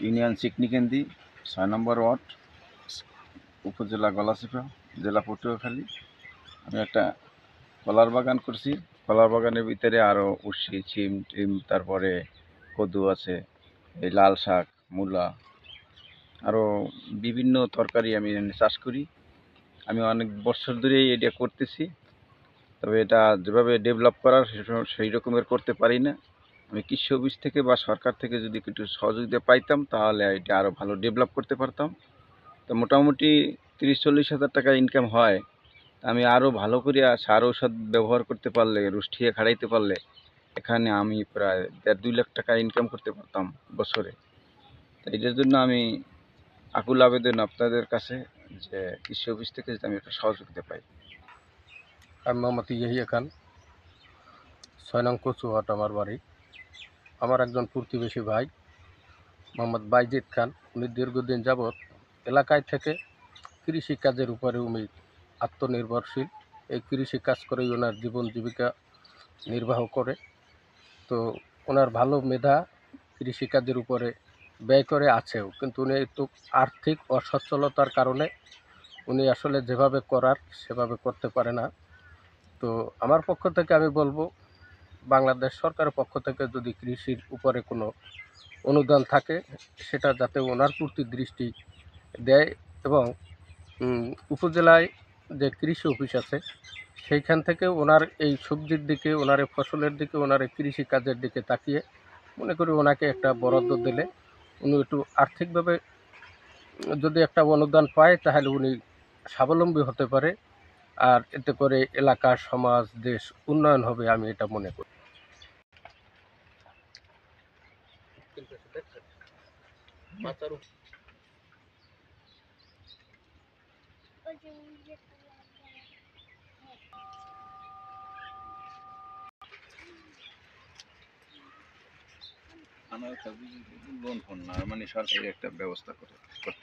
Union চিকনিকেন্দি ৬ নম্বর word, উপজেলা গলাচিপা, জেলা পটুয়াখালী। আমি একটা কলার বাগান করছি। কলার বাগানের ভিতরে আরও উঠছি সিম টিম, তারপরে কদু আছে, এই লাল শাক, মূলা, আরও বিভিন্ন তরকারি আমি চাষ করি। আমি অনেক বছর ধরেই এটা করতেছি, তবে এটা যেভাবে ডেভেলপ করার সেই রকমের করতে পারি না। আমি কৃষি অফিস থেকে বা সরকার থেকে যদি একটু সহযোগিতা পাইতাম তাহলে এটা আরও ভালো ডেভেলপ করতে পারতাম। তো মোটামুটি ৩০-৪০ হাজার টাকা ইনকাম হয়। আমি আরও ভালো করে সার ঔষধ ব্যবহার করতে পারলে, রুষ্টিয়ে খাড়াইতে পারলে এখানে আমি প্রায় ১.৫-২ লাখ টাকা ইনকাম করতে পারতাম বছরে। তো এটার জন্য আমি আকুল আবেদন আপনাদের কাছে যে কৃষি অফিস থেকে যদি আমি একটা সহযোগিতা পাই। আমি মোহাম্মদ ইয়াহিয়া খান, ৬ নং কচুহাট আমার বাড়ি। আমার একজন প্রতিবেশী ভাই মোহাম্মদ বাইজিদ খান, উনি দীর্ঘদিন যাবৎ এলাকায় থেকে কৃষিকাজের উপরে উনি আত্মনির্ভরশীল। এই কৃষিকাজ করেই ওনার জীবন জীবিকা নির্বাহ করে। তো ওনার ভালো মেধা কৃষিকাজের উপরে ব্যয় করে আছেও, কিন্তু উনি একটু আর্থিক অসচ্ছলতার কারণে উনি আসলে যেভাবে করার সেভাবে করতে পারে না। তো আমার পক্ষ থেকে আমি বলবো, বাংলাদেশ সরকারের পক্ষ থেকে যদি কৃষির উপরে কোনো অনুদান থাকে সেটা যাতে ওনার প্রতি দৃষ্টি দেয়, এবং উপজেলায় যে কৃষি অফিস আছে সেইখান থেকে ওনার এই সবজির দিকে, ওনার এই ফসলের দিকে, ওনার এই কৃষিকাজের দিকে তাকিয়ে মনে করি ওনাকে একটা বরাদ্দ দিলে উনি একটু আর্থিকভাবে যদি একটা অনুদান পায় তাহলে উনি স্বাবলম্বী হতে পারে। আর এতে করে এলাকা, সমাজ, দেশ উন্নয়ন হবে, আমি এটা মনে করি। আমার লোন ফোন না, মানে সরকারি একটা ব্যবস্থা করতে